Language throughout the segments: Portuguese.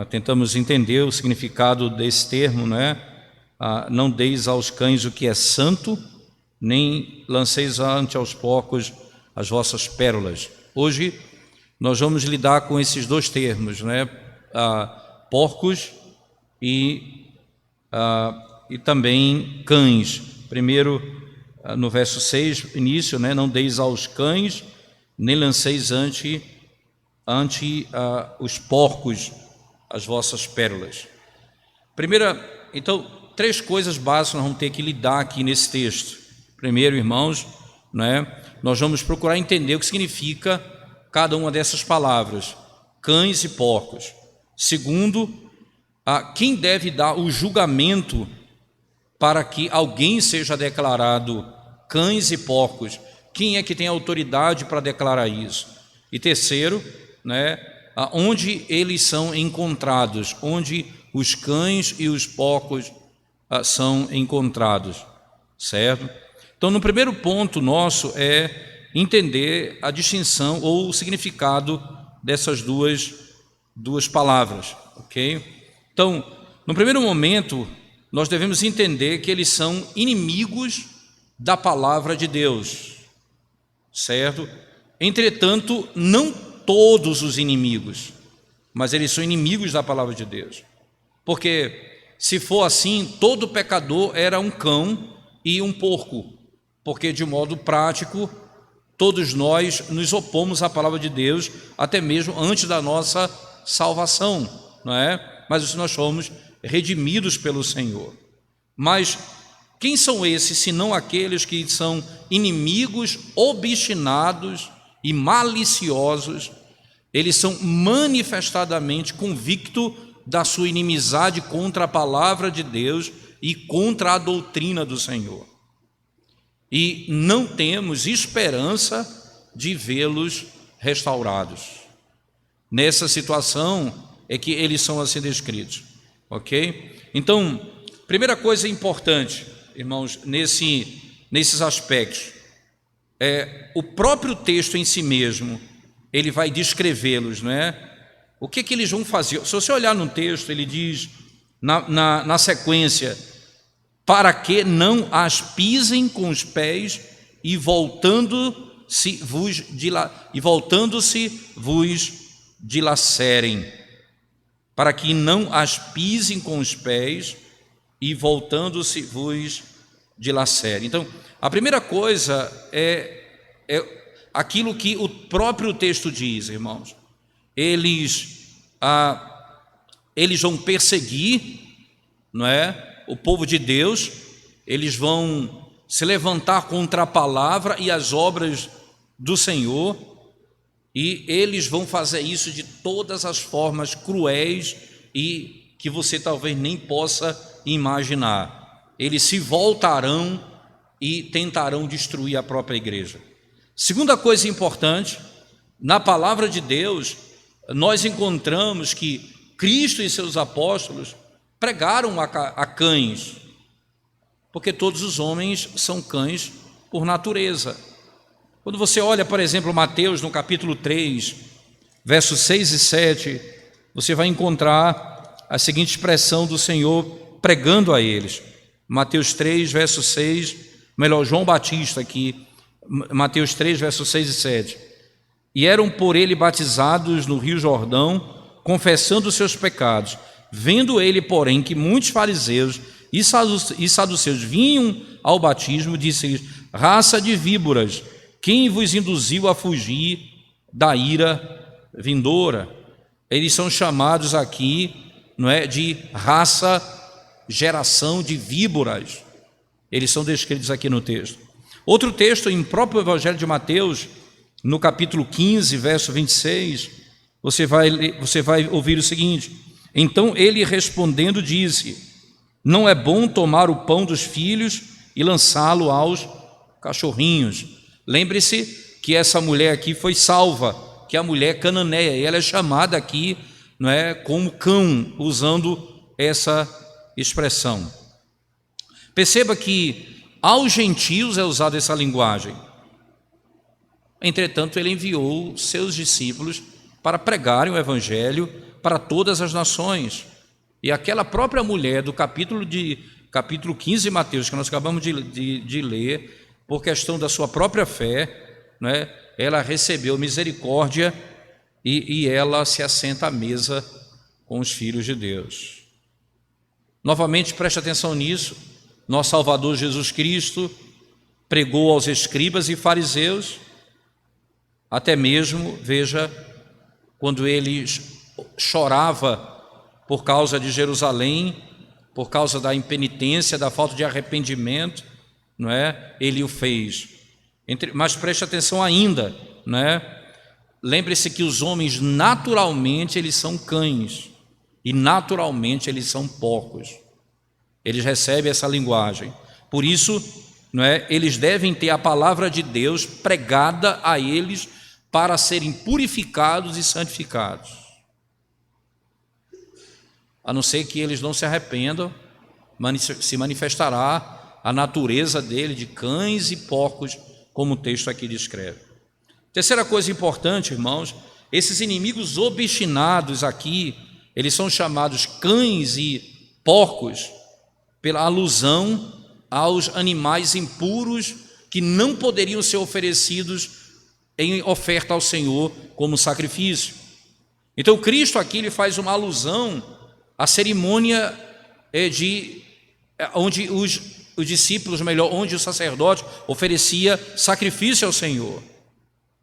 Tentamos entender o significado desse termo, né? Não deis aos cães o que é santo, nem lanceis ante aos porcos as vossas pérolas. Hoje nós vamos lidar com esses dois termos, né? Porcos e também cães. Primeiro, no verso 6, início, né? Não deis aos cães, nem lanceis ante os porcos as vossas pérolas. Então, três coisas básicas nós vamos ter que lidar aqui nesse texto. Primeiro, irmãos, né, nós vamos procurar entender o que significa cada uma dessas palavras, cães e porcos. Segundo, quem deve dar o julgamento para que alguém seja declarado cães e porcos? Quem é que tem autoridade para declarar isso? E terceiro, né, onde eles são encontrados, onde os cães e os porcos são encontrados, certo? Então, no primeiro ponto nosso é entender a distinção ou o significado dessas duas palavras, ok? Então, no primeiro momento, nós devemos entender que eles são inimigos da palavra de Deus, certo? Entretanto, não todos os inimigos, mas eles são inimigos da palavra de Deus, porque se for assim, todo pecador era um cão e um porco, porque de modo prático, todos nós nos opomos à palavra de Deus, até mesmo antes da nossa salvação, não é? Mas nós somos redimidos pelo Senhor. Mas quem são esses, senão aqueles que são inimigos obstinados e maliciosos? Eles são manifestadamente convictos da sua inimizade contra a palavra de Deus e contra a doutrina do Senhor. E não temos esperança de vê-los restaurados. Nessa situação é que eles são assim descritos, ok? Então, primeira coisa importante, irmãos, nesses aspectos, o próprio texto em si mesmo, ele vai descrevê-los, não é? O que eles vão fazer? Se você olhar no texto, ele diz, na sequência, para que não as pisem com os pés e voltando-se vos dilacerem. Para que não as pisem com os pés e voltando-se vos dilacerem. Então, a primeira coisa é aquilo que o próprio texto diz, irmãos. Eles vão perseguir, não é, o povo de Deus, eles vão se levantar contra a palavra e as obras do Senhor, e eles vão fazer isso de todas as formas cruéis e que você talvez nem possa imaginar. Eles se voltarão e tentarão destruir a própria igreja. Segunda coisa importante, na palavra de Deus, nós encontramos que Cristo e seus apóstolos pregaram a cães, porque todos os homens são cães por natureza. Quando você olha, por exemplo, Mateus no capítulo 3, versos 6 e 7, você vai encontrar a seguinte expressão do Senhor pregando a eles. Mateus 3, verso 6, João Batista aqui, Mateus 3, versos 6 e 7. E eram por ele batizados no rio Jordão, confessando os seus pecados. Vendo ele, porém, que muitos fariseus e saduceus vinham ao batismo, disse-lhes: raça de víboras, quem vos induziu a fugir da ira vindoura? Eles são chamados aqui, não é, de raça, geração de víboras. Eles são descritos aqui no texto. Outro texto, em próprio Evangelho de Mateus, no capítulo 15, verso 26, você vai ouvir o seguinte: então ele respondendo disse: não é bom tomar o pão dos filhos e lançá-lo aos cachorrinhos. Lembre-se que essa mulher aqui foi salva, que é a mulher cananeia, e ela é chamada aqui, não é, como cão, usando essa expressão. Perceba que aos gentios é usada essa linguagem. Entretanto, ele enviou seus discípulos para pregarem o evangelho para todas as nações. E aquela própria mulher do capítulo 15 de Mateus, que nós acabamos de ler, por questão da sua própria fé, né, ela recebeu misericórdia e ela se assenta à mesa com os filhos de Deus. Novamente, preste atenção nisso. Nosso Salvador Jesus Cristo pregou aos escribas e fariseus, até mesmo, veja, quando ele chorava por causa de Jerusalém, por causa da impenitência, da falta de arrependimento, não é? Ele o fez. Mas preste atenção ainda, não é? Lembre-se que os homens naturalmente eles são cães e naturalmente eles são porcos. Eles recebem essa linguagem. Por isso, não é? Eles devem ter a palavra de Deus pregada a eles para serem purificados e santificados. A não ser que eles não se arrependam, se manifestará a natureza dele de cães e porcos, como o texto aqui descreve. Terceira coisa importante, irmãos, esses inimigos obstinados aqui, eles são chamados cães e porcos pela alusão aos animais impuros que não poderiam ser oferecidos em oferta ao Senhor como sacrifício. Então Cristo aqui ele faz uma alusão à cerimônia onde os discípulos, onde o sacerdote oferecia sacrifício ao Senhor.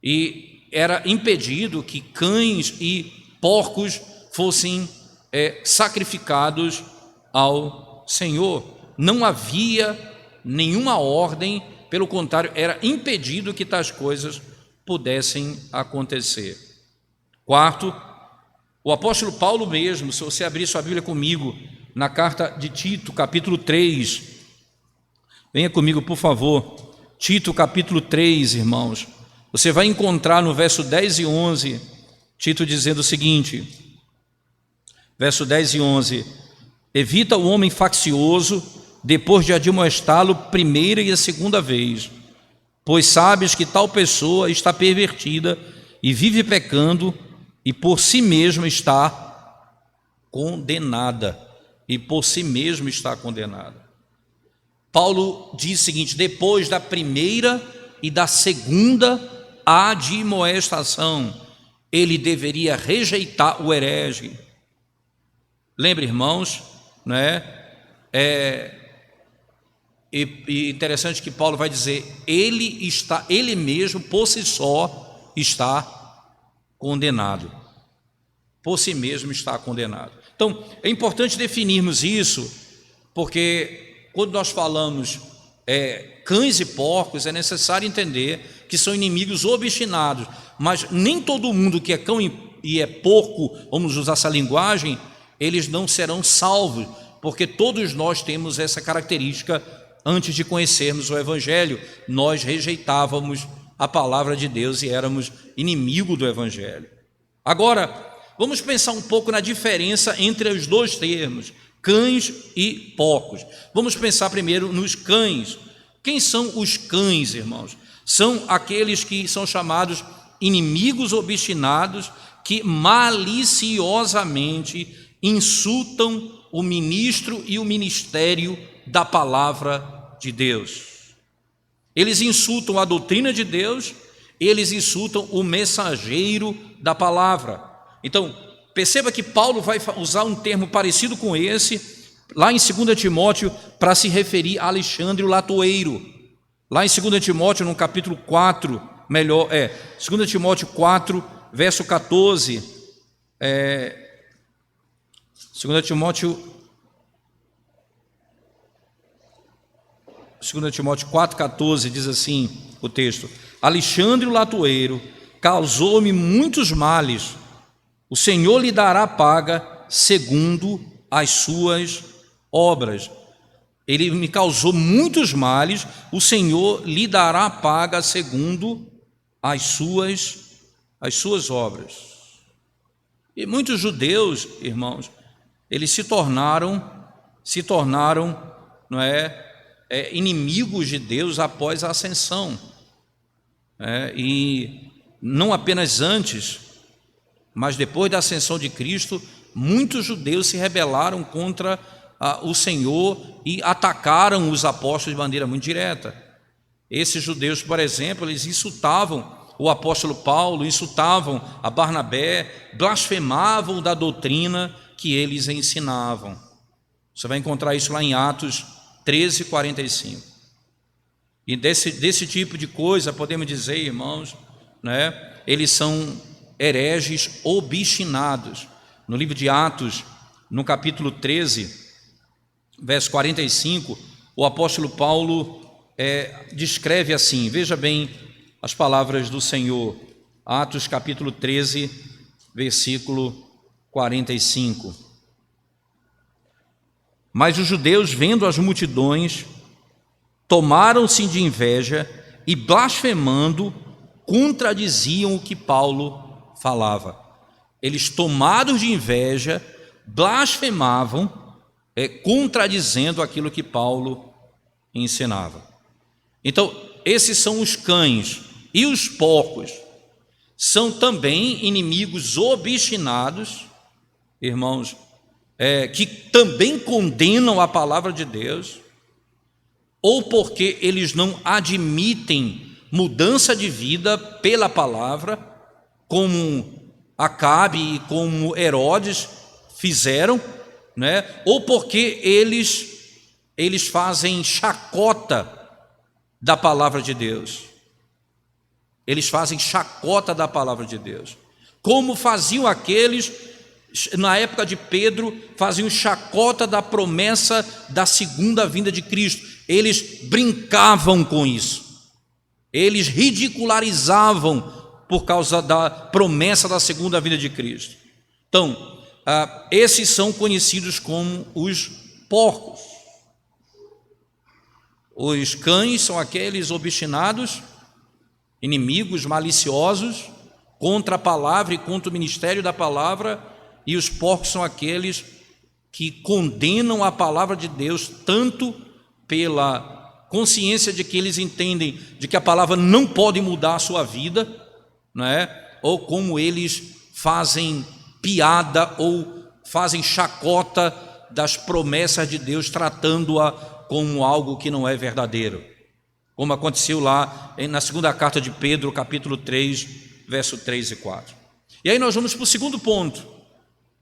E era impedido que cães e porcos fossem sacrificados ao Senhor. Não havia nenhuma ordem, pelo contrário, era impedido que tais coisas pudessem acontecer. Quarto, o apóstolo Paulo mesmo, se você abrir sua Bíblia comigo, na carta de Tito, capítulo 3, venha comigo, por favor, Tito, capítulo 3, irmãos, você vai encontrar no verso 10 e 11, Tito dizendo o seguinte, verso 10 e 11, evita o homem faccioso, depois de admoestá-lo primeira e a segunda vez, pois sabes que tal pessoa está pervertida e vive pecando e por si mesma está condenada. E por si mesma está condenada. Paulo diz o seguinte, depois da primeira e da segunda admoestação, ele deveria rejeitar o herege. Lembre, irmãos, né? E interessante que Paulo vai dizer, ele mesmo por si só está condenado. Por si mesmo está condenado. Então, é importante definirmos isso, porque quando nós falamos cães e porcos, é necessário entender que são inimigos obstinados, mas nem todo mundo que é cão e é porco, vamos usar essa linguagem, eles não serão salvos, porque todos nós temos essa característica. Antes de conhecermos o Evangelho, nós rejeitávamos a palavra de Deus e éramos inimigo do Evangelho. Agora, vamos pensar um pouco na diferença entre os dois termos, cães e porcos. Vamos pensar primeiro nos cães. Quem são os cães, irmãos? São aqueles que são chamados inimigos obstinados, que maliciosamente insultam o ministro e o ministério da palavra de Deus. Eles insultam a doutrina de Deus, eles insultam o mensageiro da palavra. Então, perceba que Paulo vai usar um termo parecido com esse, lá em 2 Timóteo, para se referir a Alexandre o Latoeiro. Lá em 2 Timóteo, no capítulo 4, 2 Timóteo 4, verso 14, 2 Timóteo 4,14 diz assim o texto, Alexandre o Latoeiro causou-me muitos males, o Senhor lhe dará paga segundo as suas obras. Ele me causou muitos males, o Senhor lhe dará paga segundo as suas obras. E muitos judeus, irmãos, eles se tornaram, não inimigos de Deus após a ascensão, e não apenas antes, mas depois da ascensão de Cristo, muitos judeus se rebelaram contra o Senhor e atacaram os apóstolos de maneira muito direta. Esses judeus, por exemplo, eles insultavam o apóstolo Paulo, insultavam a Barnabé, blasfemavam da doutrina que eles ensinavam. Você vai encontrar isso lá em Atos 13, 45. E desse tipo de coisa, podemos dizer, irmãos, né, eles são hereges obstinados. No livro de Atos, no capítulo 13, verso 45, o apóstolo Paulo descreve assim, veja bem as palavras do Senhor, Atos capítulo 13, versículo 45. Mas os judeus, vendo as multidões, tomaram-se de inveja e, blasfemando, contradiziam o que Paulo falava. Eles, tomados de inveja, blasfemavam, contradizendo aquilo que Paulo ensinava. Então, esses são os cães. E os porcos são também inimigos obstinados, irmãos, que também condenam a palavra de Deus, ou porque eles não admitem mudança de vida pela palavra, como Acabe e como Herodes fizeram, né? Ou porque eles fazem chacota da palavra de Deus. Eles fazem chacota da palavra de Deus, como faziam aqueles, na época de Pedro, faziam chacota da promessa da segunda vinda de Cristo. Eles brincavam com isso, eles ridicularizavam por causa da promessa da segunda vinda de Cristo. Então, esses são conhecidos como os porcos. Os cães são aqueles obstinados, inimigos maliciosos contra a palavra e contra o ministério da palavra, e os porcos são aqueles que condenam a palavra de Deus, tanto pela consciência de que eles entendem de que a palavra não pode mudar a sua vida, não é? Ou como eles fazem piada ou fazem chacota das promessas de Deus, tratando-a como algo que não é verdadeiro, como aconteceu lá na segunda carta de Pedro, capítulo 3, verso 3 e 4. E aí nós vamos para o segundo ponto,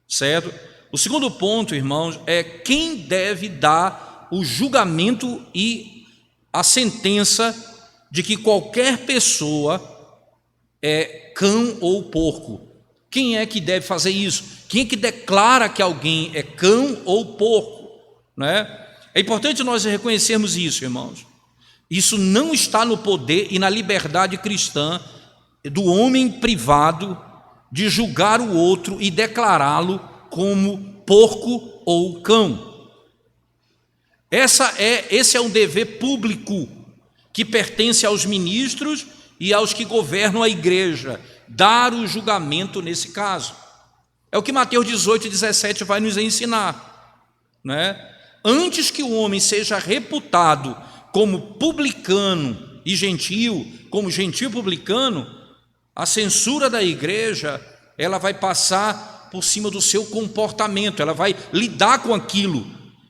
certo? O segundo ponto, irmãos, é quem deve dar o julgamento e a sentença de que qualquer pessoa é cão ou porco. Quem é que deve fazer isso? Quem é que declara que alguém é cão ou porco, né? É importante nós reconhecermos isso, irmãos. Isso não está no poder e na liberdade cristã do homem privado de julgar o outro e declará-lo como porco ou cão. Esse é um dever público que pertence aos ministros e aos que governam a igreja, dar o julgamento nesse caso. É o que Mateus 18, 17 vai nos ensinar, né? Antes que o homem seja reputado como publicano e gentio, como gentio publicano, a censura da igreja, ela vai passar por cima do seu comportamento, ela vai lidar com aquilo.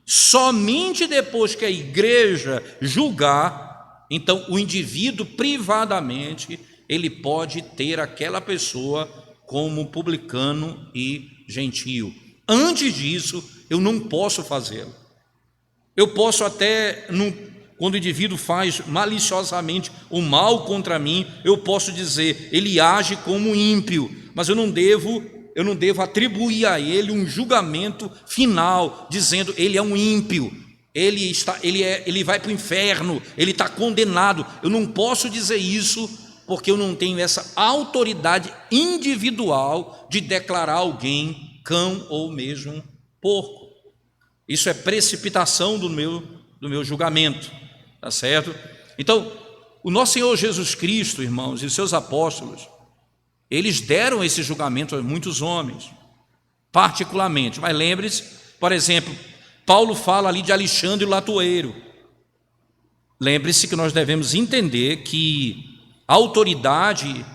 Somente depois que a igreja julgar, então o indivíduo privadamente, ele pode ter aquela pessoa como publicano e gentio. Antes disso, eu não posso fazê-lo. Eu posso até, quando o indivíduo faz maliciosamente o mal contra mim, eu posso dizer, ele age como ímpio, mas eu não devo atribuir a ele um julgamento final, dizendo ele é um ímpio, ele vai para o inferno, ele está condenado. Eu não posso dizer isso, porque eu não tenho essa autoridade individual de declarar alguém cão ou mesmo porco. Isso é precipitação do meu julgamento, tá certo? Então, o nosso Senhor Jesus Cristo, irmãos, e os seus apóstolos, eles deram esse julgamento a muitos homens, particularmente. Mas lembre-se, por exemplo, Paulo fala ali de Alexandre o Latueiro. Lembre-se que nós devemos entender que a autoridade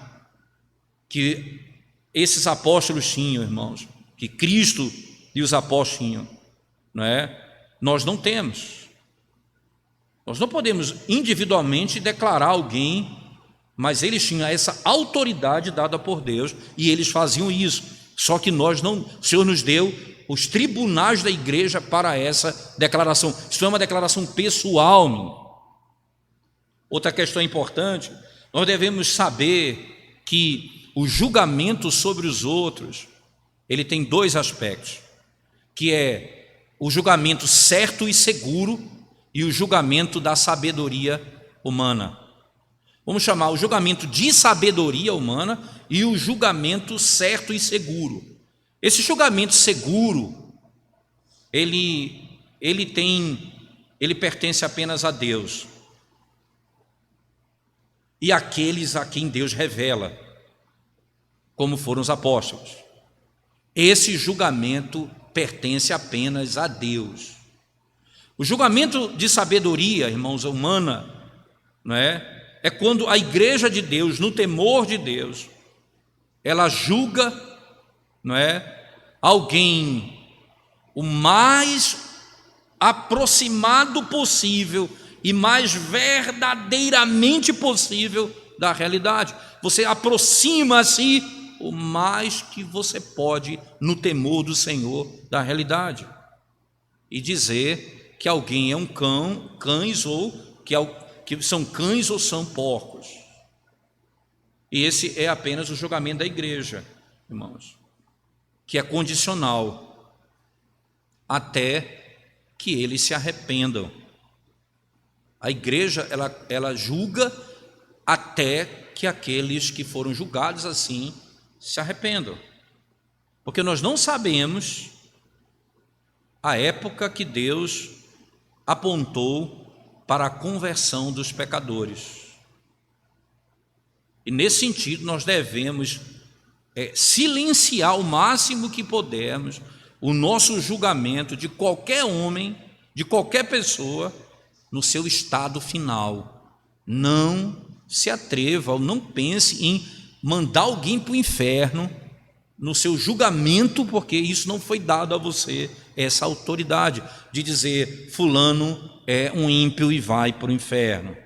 que esses apóstolos tinham, irmãos, que Cristo e os apóstolos tinham, não é? Nós não temos. Nós não podemos individualmente declarar alguém, mas eles tinham essa autoridade dada por Deus e eles faziam isso. Só que nós não, o Senhor nos deu os tribunais da igreja para essa declaração. Isso é uma declaração pessoal minha. Outra questão importante, nós devemos saber que o julgamento sobre os outros, ele tem dois aspectos, que é o julgamento certo e seguro e o julgamento da sabedoria humana. Vamos chamar o julgamento de sabedoria humana e o julgamento certo e seguro. Esse julgamento seguro, ele pertence apenas a Deus e àqueles a quem Deus revela, como foram os apóstolos. Esse julgamento pertence apenas a Deus. O julgamento de sabedoria, irmãos, humana, não é? É quando a igreja de Deus, no temor de Deus, ela julga, não é, alguém o mais aproximado possível e mais verdadeiramente possível da realidade. Você aproxima-se o mais que você pode no temor do Senhor da realidade e dizer que alguém é um cães ou que são cães ou são porcos. E esse é apenas o julgamento da igreja, irmãos, que é condicional até que eles se arrependam. A igreja, ela julga até que aqueles que foram julgados assim se arrependam. Porque nós não sabemos a época que Deus apontou para a conversão dos pecadores. E nesse sentido nós devemos silenciar o máximo que pudermos o nosso julgamento de qualquer homem, de qualquer pessoa, no seu estado final. Não se atreva ou não pense em mandar alguém para o inferno no seu julgamento, porque isso não foi dado a você, essa autoridade de dizer fulano é um ímpio e vai para o inferno.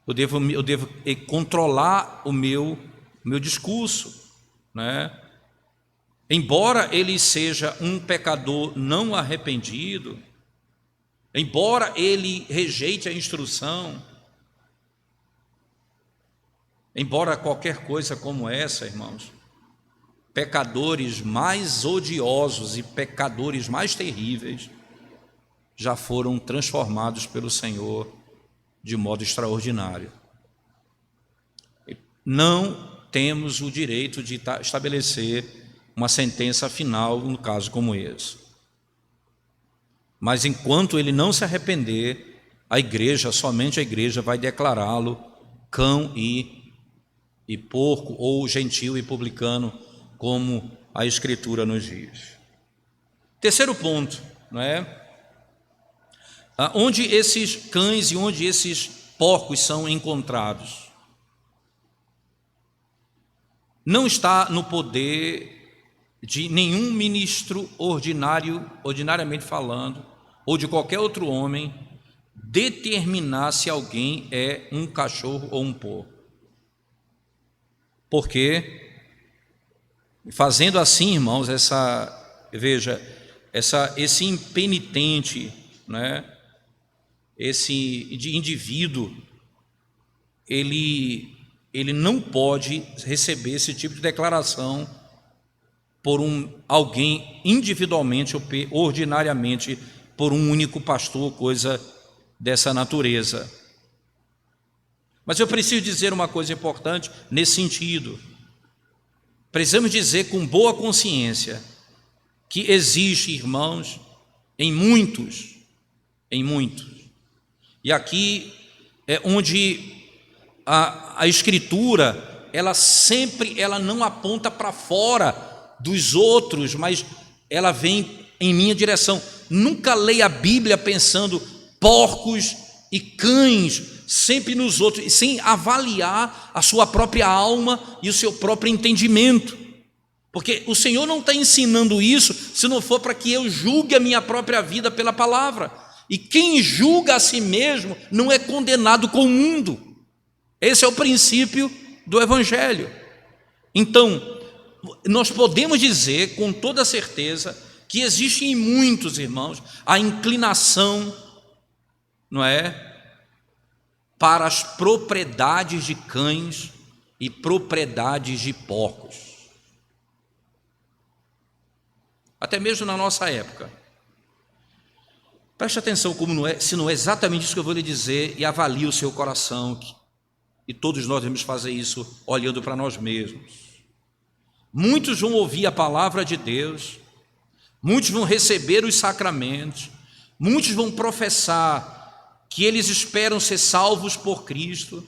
Eu devo controlar o meu discurso, né? Embora ele seja um pecador não arrependido, embora ele rejeite a instrução, embora qualquer coisa como essa, irmãos, pecadores mais odiosos e pecadores mais terríveis já foram transformados pelo Senhor de modo extraordinário. Não temos o direito de estabelecer uma sentença final num caso como esse. Mas enquanto ele não se arrepender, somente a igreja vai declará-lo cão e porco, ou gentil e publicano, como a Escritura nos diz. Terceiro ponto, não é? Onde esses cães e onde esses porcos são encontrados? Não está no poder de nenhum ministro ordinariamente falando, ou de qualquer outro homem, determinar se alguém é um cachorro ou um porco. Porque, fazendo assim, irmãos, esse impenitente, né, esse indivíduo, ele não pode receber esse tipo de declaração por alguém individualmente ou ordinariamente por um único pastor, coisa dessa natureza. Mas eu preciso dizer uma coisa importante nesse sentido. Precisamos dizer com boa consciência que existe, irmãos, em muitos, e aqui é onde a Escritura, ela não aponta para fora dos outros, mas ela vem em minha direção. Nunca leia a Bíblia pensando porcos e cães sempre nos outros, sem avaliar a sua própria alma e o seu próprio entendimento. Porque o Senhor não está ensinando isso se não for para que eu julgue a minha própria vida pela palavra. E quem julga a si mesmo não é condenado com o mundo. Esse é o princípio do Evangelho. Então, nós podemos dizer com toda certeza que existe em muitos irmãos a inclinação, não é, para as propriedades de cães e propriedades de porcos. Até mesmo na nossa época. Preste atenção como não é, se não é exatamente isso que eu vou lhe dizer, e avalie o seu coração, e todos nós devemos fazer isso olhando para nós mesmos. Muitos vão ouvir a palavra de Deus, muitos vão receber os sacramentos, muitos vão professar que eles esperam ser salvos por Cristo,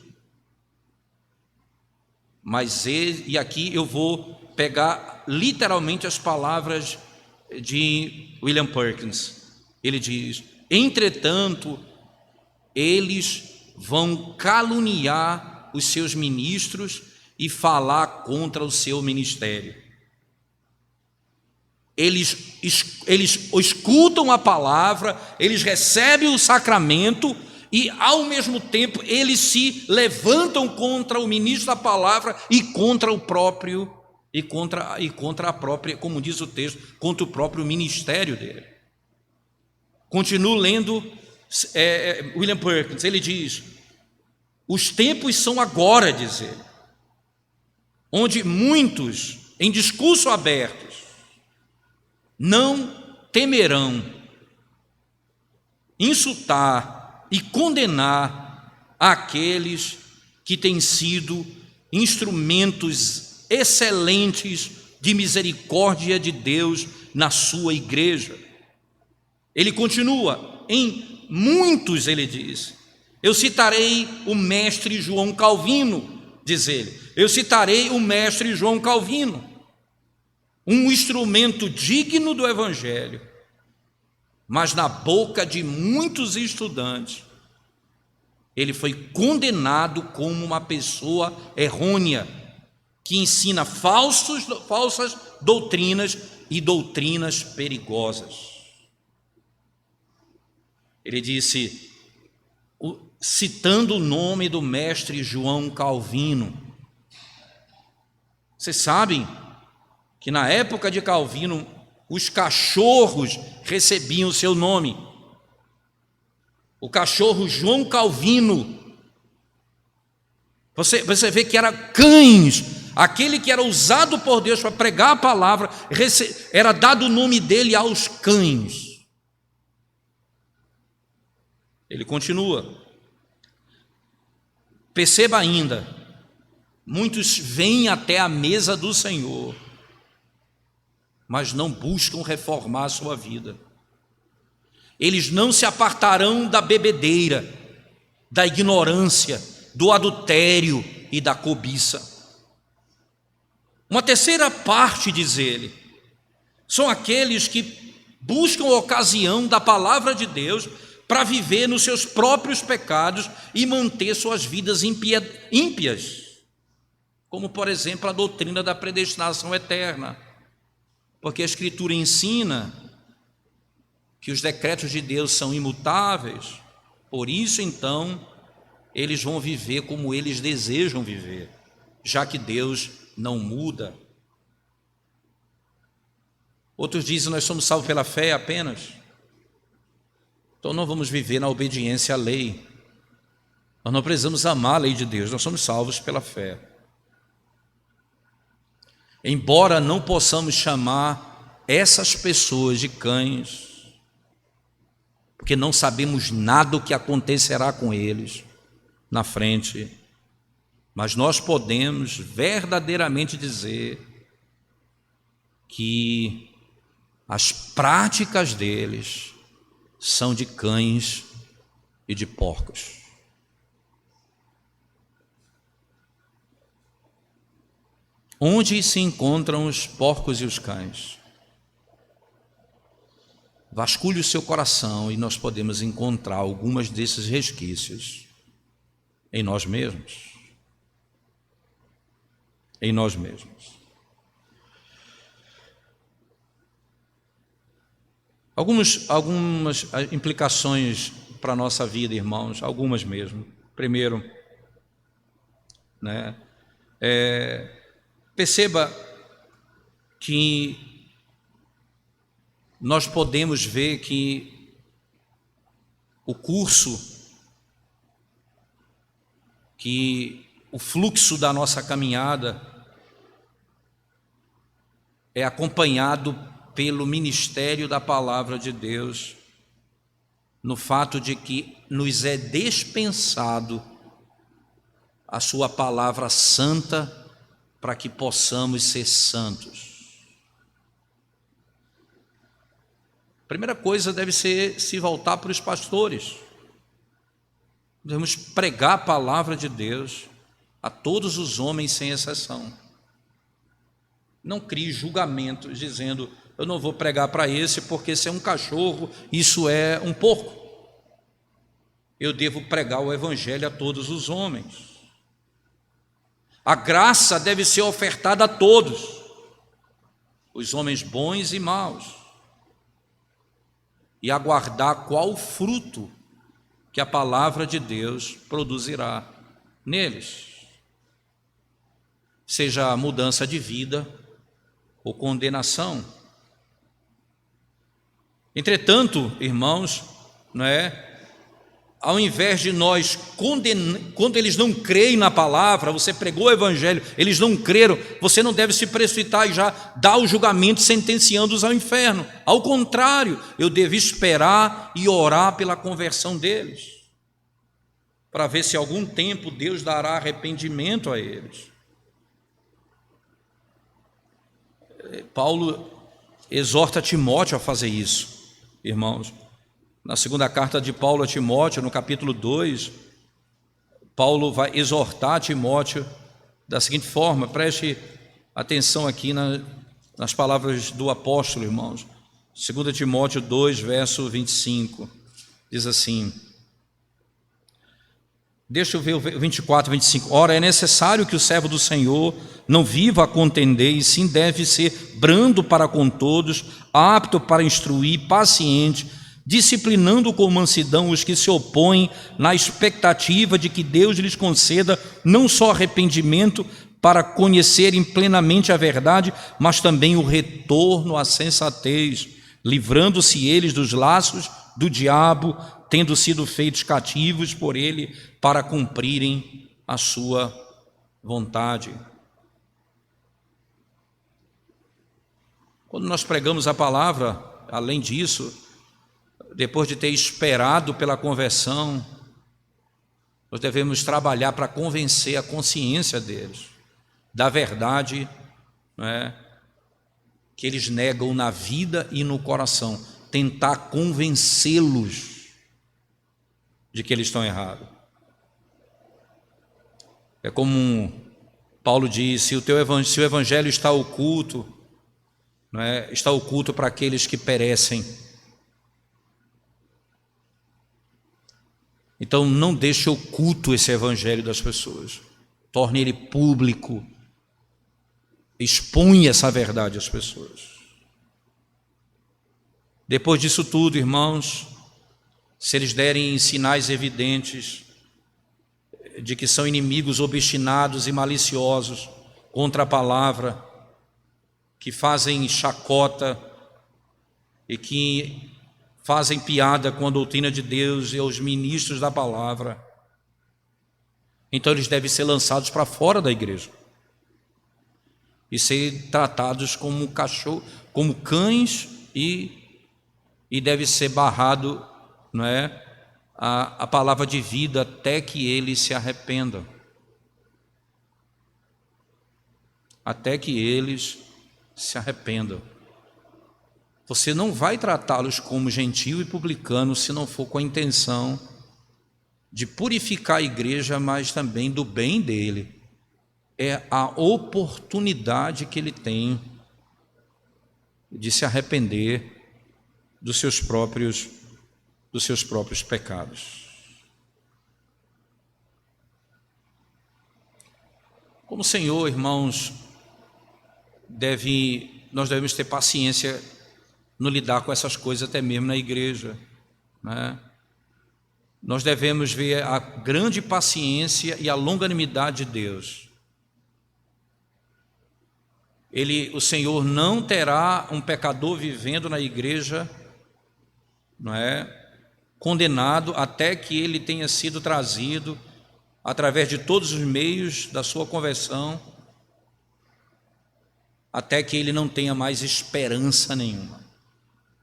mas e aqui eu vou pegar literalmente as palavras de William Perkins. Ele diz: entretanto, eles vão caluniar os seus ministros e falar contra o seu ministério. Eles escutam a palavra, eles recebem o sacramento e, ao mesmo tempo, eles se levantam contra o ministro da palavra e contra o próprio, e contra a própria, como diz o texto, contra o próprio ministério dele. Continuo lendo William Perkins. Ele diz: os tempos são agora, diz ele, onde muitos, em discurso abertos, não temerão insultar e condenar aqueles que têm sido instrumentos excelentes de misericórdia de Deus na sua igreja. Ele continua: em muitos, ele diz, eu citarei o mestre João Calvino, diz ele, eu citarei o mestre João Calvino, um instrumento digno do Evangelho, mas na boca de muitos estudantes, ele foi condenado como uma pessoa errônea, que ensina falsas doutrinas e doutrinas perigosas. Ele disse, citando o nome do mestre João Calvino: vocês sabem que na época de Calvino os cachorros recebiam o seu nome. O cachorro João Calvino, você vê que era cães, aquele que era usado por Deus para pregar a palavra, era dado o nome dele aos cães. Ele continua: perceba ainda, muitos vêm até a mesa do Senhor, mas não buscam reformar a sua vida. Eles não se apartarão da bebedeira, da ignorância, do adultério e da cobiça. Uma terceira parte, diz ele, são aqueles que buscam a ocasião da palavra de Deus para viver nos seus próprios pecados e manter suas vidas ímpias, como, por exemplo, a doutrina da predestinação eterna, porque a Escritura ensina que os decretos de Deus são imutáveis, por isso, então, eles vão viver como eles desejam viver, já que Deus não muda. Outros dizem: nós somos salvos pela fé apenas, então não vamos viver na obediência à lei, nós não precisamos amar a lei de Deus, nós somos salvos pela fé. Embora não possamos chamar essas pessoas de cães, porque não sabemos nada do que acontecerá com eles na frente, mas nós podemos verdadeiramente dizer que as práticas deles são de cães e de porcos. Onde se encontram os porcos e os cães? Vasculhe o seu coração e nós podemos encontrar algumas desses resquícios. Em nós mesmos. Em nós mesmos. Algumas implicações para a nossa vida, irmãos, algumas mesmo. Primeiro, né, perceba que nós podemos ver que o curso, que o fluxo da nossa caminhada é acompanhado pelo ministério da palavra de Deus, no fato de que nos é dispensado a sua palavra santa para que possamos ser santos. A primeira coisa deve ser se voltar para os pastores. Devemos pregar a palavra de Deus a todos os homens sem exceção. Não crie julgamentos dizendo: eu não vou pregar para esse porque esse é um cachorro, isso é um porco. Eu devo pregar o evangelho a todos os homens. A graça deve ser ofertada a todos, os homens bons e maus, e aguardar qual o fruto que a palavra de Deus produzirá neles, seja mudança de vida ou condenação. Entretanto, irmãos, ao invés de nós quando eles não creem na palavra, você pregou o evangelho, eles não creram, você não deve se precipitar e já dar o julgamento sentenciando-os ao inferno. Ao contrário, eu devo esperar e orar pela conversão deles, para ver se algum tempo Deus dará arrependimento a eles. Paulo exorta Timóteo a fazer isso, irmãos. Na segunda carta de Paulo a Timóteo, no capítulo 2, Paulo vai exortar Timóteo da seguinte forma, preste atenção aqui nas palavras do apóstolo, irmãos. 2 Timóteo 2, verso 25, diz assim, deixa eu ver o 24, 25. Ora, é necessário que o servo do Senhor não viva a contender, e sim deve ser brando para com todos, apto para instruir, paciente, disciplinando com mansidão os que se opõem, na expectativa de que Deus lhes conceda não só arrependimento para conhecerem plenamente a verdade, mas também o retorno à sensatez, livrando-se eles dos laços do diabo, tendo sido feitos cativos por ele para cumprirem a sua vontade. Quando nós pregamos a palavra, além disso, depois de ter esperado pela conversão, nós devemos trabalhar para convencer a consciência deles da verdade, que eles negam na vida e no coração, tentar convencê-los de que eles estão errados. É como Paulo diz, se o evangelho está oculto, está oculto para aqueles que perecem. Então não deixe oculto esse evangelho das pessoas, torne ele público, exponha essa verdade às pessoas. Depois disso tudo, irmãos, se eles derem sinais evidentes de que são inimigos obstinados e maliciosos contra a palavra, que fazem chacota e que fazem piada com a doutrina de Deus e aos ministros da palavra, então eles devem ser lançados para fora da igreja e ser tratados como cachorro, como cães, e deve ser barrado, a palavra de vida até que eles se arrependam, até que eles se arrependam. Você não vai tratá-los como gentio e publicano se não for com a intenção de purificar a igreja, mas também do bem dele. É a oportunidade que ele tem de se arrepender dos seus próprios pecados. Como o Senhor, irmãos, nós devemos ter paciência no lidar com essas coisas, até mesmo na igreja, né? Nós devemos ver a grande paciência e a longanimidade de Deus. O Senhor não terá um pecador vivendo na igreja, não é, condenado, até que ele tenha sido trazido através de todos os meios da sua conversão, até que ele não tenha mais esperança nenhuma.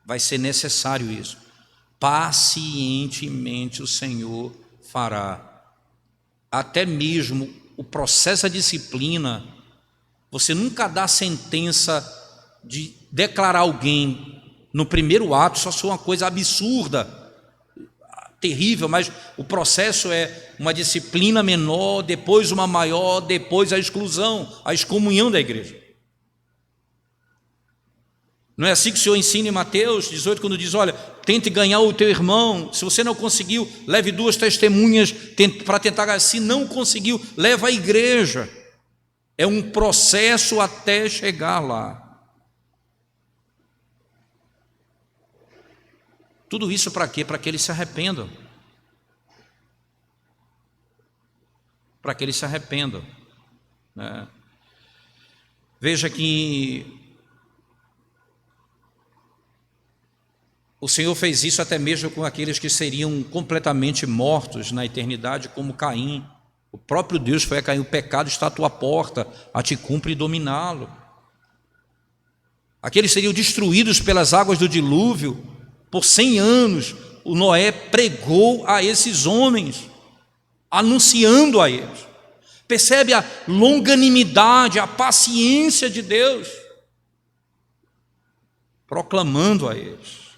Vai ser necessário isso. Pacientemente o Senhor fará. Até mesmo o processo da disciplina, você nunca dá sentença de declarar alguém no primeiro ato, só uma coisa absurda, terrível, mas o processo é uma disciplina menor, depois uma maior, depois a exclusão, a excomunhão da igreja. Não é assim que o Senhor ensina em Mateus 18, quando diz, olha, tente ganhar o teu irmão, se você não conseguiu, leve 2 testemunhas para tentar ganhar, se não conseguiu, leva a igreja. É um processo até chegar lá. Tudo isso para quê? Para que eles se arrependam. Para que eles se arrependam, né? Veja que o Senhor fez isso até mesmo com aqueles que seriam completamente mortos na eternidade, como Caim. O próprio Deus foi a Caim, o pecado está à tua porta, a te cumpre dominá-lo. Aqueles seriam destruídos pelas águas do dilúvio, por 100 anos, o Noé pregou a esses homens, anunciando a eles. Percebe a longanimidade, a paciência de Deus, proclamando a eles.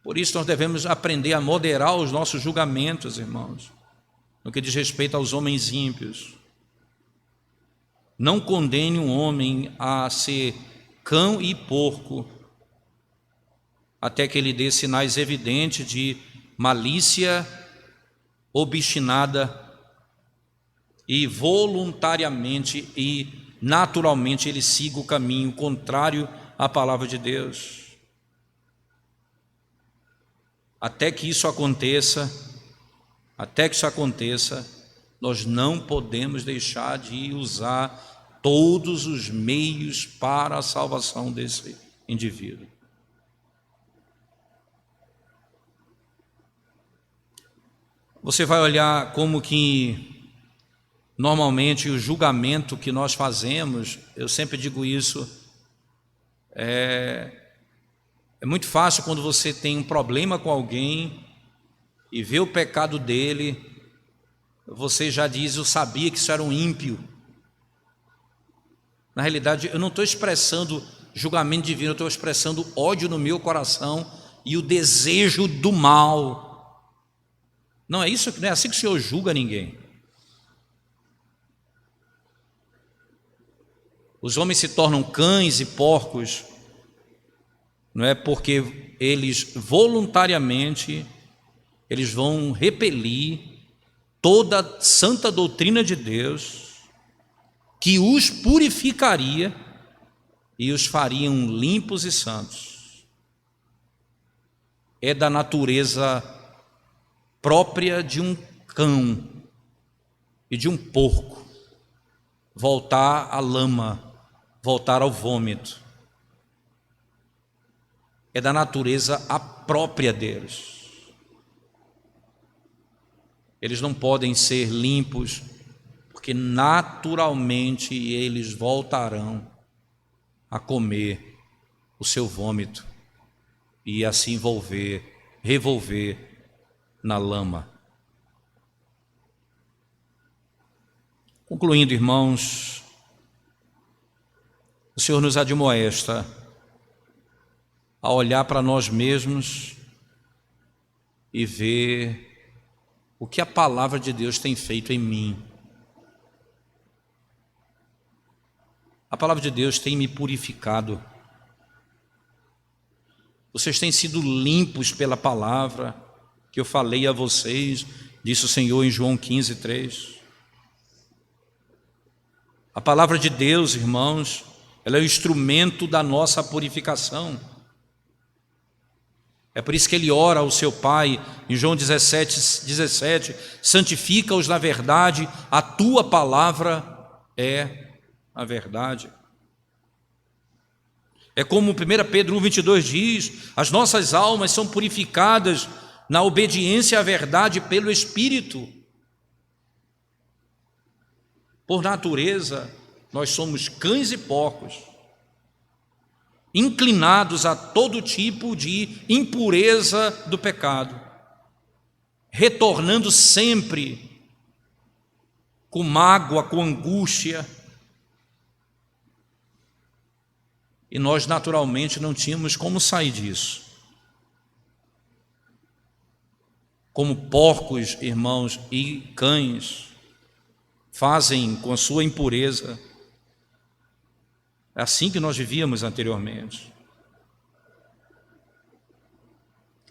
Por isso nós devemos aprender a moderar os nossos julgamentos, irmãos, no que diz respeito aos homens ímpios. Não condene um homem a ser cão e porco, até que ele dê sinais evidentes de malícia obstinada e voluntariamente e naturalmente ele siga o caminho contrário à palavra de Deus. Até que isso aconteça, nós não podemos deixar de usar todos os meios para a salvação desse indivíduo. Você vai olhar como que normalmente o julgamento que nós fazemos, eu sempre digo isso, é muito fácil quando você tem um problema com alguém e vê o pecado dele, você já diz, eu sabia que isso era um ímpio. Na realidade, eu não estou expressando julgamento divino, eu estou expressando ódio no meu coração e o desejo do mal. Não é isso, não é assim que o Senhor julga ninguém. Os homens se tornam cães e porcos, não é porque eles voluntariamente eles vão repelir toda a santa doutrina de Deus que os purificaria e os fariam limpos e santos. É da natureza própria de um cão e de um porco voltar à lama, voltar ao vômito. É da natureza a própria deles. Eles não podem ser limpos, porque naturalmente eles voltarão a comer o seu vômito e assim revolver na lama. Concluindo, irmãos, o Senhor nos admoesta a olhar para nós mesmos e ver o que a palavra de Deus tem feito em mim. A palavra de Deus tem me purificado. Vocês têm sido limpos pela palavra que eu falei a vocês, disse o Senhor em João 15:3. A palavra de Deus, irmãos, ela é o instrumento da nossa purificação. É por isso que ele ora ao seu Pai, em João 17, santifica-os na verdade, a tua palavra é a verdade. É como 1 Pedro 1,22 diz, as nossas almas são purificadas na obediência à verdade pelo Espírito. Por natureza, nós somos cães e porcos, inclinados a todo tipo de impureza do pecado, retornando sempre com mágoa, com angústia. E nós naturalmente não tínhamos como sair disso. Como porcos, irmãos, e cães fazem com a sua impureza. É assim que nós vivíamos anteriormente.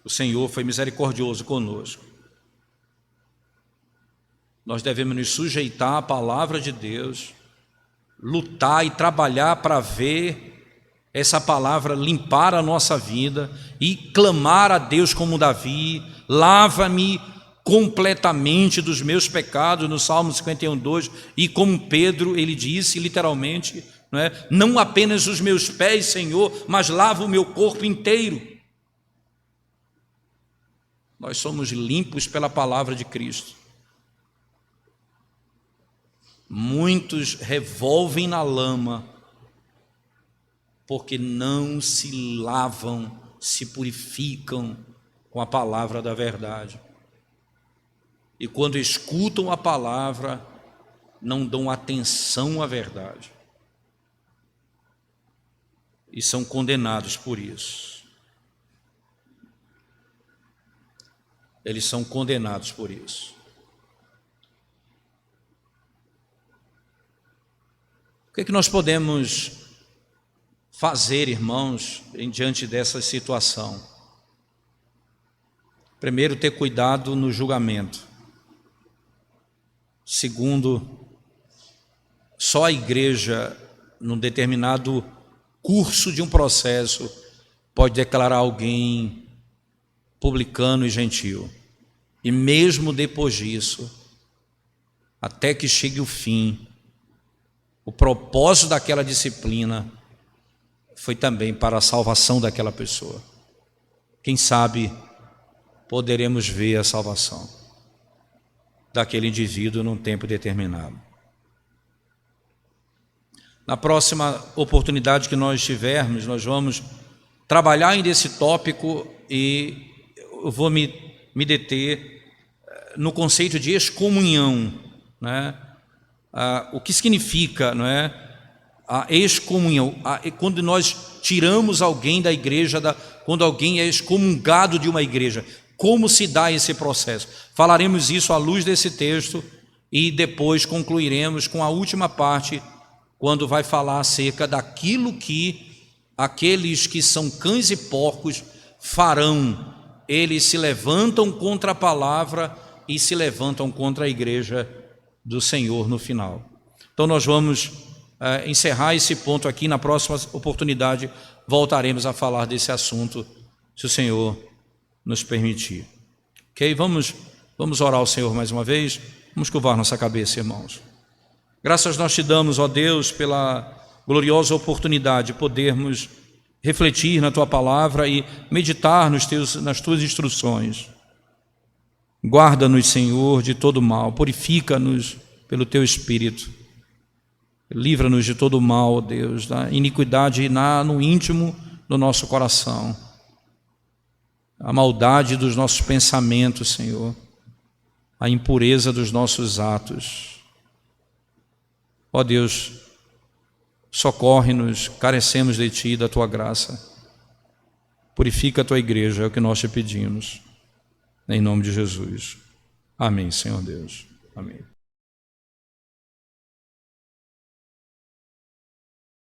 O Senhor foi misericordioso conosco. Nós devemos nos sujeitar à palavra de Deus, lutar e trabalhar para ver essa palavra limpar a nossa vida e clamar a Deus como Davi, lava-me completamente dos meus pecados, no Salmo 51:2, e como Pedro, ele disse literalmente, não apenas os meus pés, Senhor, mas lava o meu corpo inteiro. Nós somos limpos pela palavra de Cristo. Muitos revolvem na lama porque não se lavam, se purificam com a palavra da verdade. E quando escutam a palavra, não dão atenção à verdade. E são condenados por isso. Eles são condenados por isso. O que é que nós podemos fazer, irmãos, diante dessa situação? Primeiro, ter cuidado no julgamento. Segundo, só a igreja, num determinado curso de um processo, pode declarar alguém publicano e gentil. E mesmo depois disso, até que chegue o fim, o propósito daquela disciplina foi também para a salvação daquela pessoa. Quem sabe poderemos ver a salvação daquele indivíduo num tempo determinado. Na próxima oportunidade que nós tivermos, nós vamos trabalhar ainda esse tópico e eu vou me deter no conceito de excomunhão, o que significa, a excomunhão, quando nós tiramos alguém da igreja, quando alguém é excomungado de uma igreja, como se dá esse processo? Falaremos isso à luz desse texto e depois concluiremos com a última parte, quando vai falar acerca daquilo que aqueles que são cães e porcos farão. Eles se levantam contra a palavra e se levantam contra a igreja do Senhor no final. Então nós vamos encerrar esse ponto aqui. Na próxima oportunidade voltaremos a falar desse assunto, se o Senhor nos permitir. Ok? Vamos orar ao Senhor mais uma vez. Vamos curvar nossa cabeça, irmãos. Graças nós te damos, ó Deus, pela gloriosa oportunidade de podermos refletir na Tua palavra e meditar nas Tuas instruções. Guarda-nos, Senhor, de todo mal, purifica-nos pelo Teu Espírito. Livra-nos de todo mal, ó Deus, da iniquidade no íntimo do nosso coração, a maldade dos nossos pensamentos, Senhor, a impureza dos nossos atos. Ó Deus, socorre-nos, carecemos de Ti e da Tua graça. Purifica a Tua igreja, é o que nós te pedimos. Em nome de Jesus. Amém, Senhor Deus. Amém.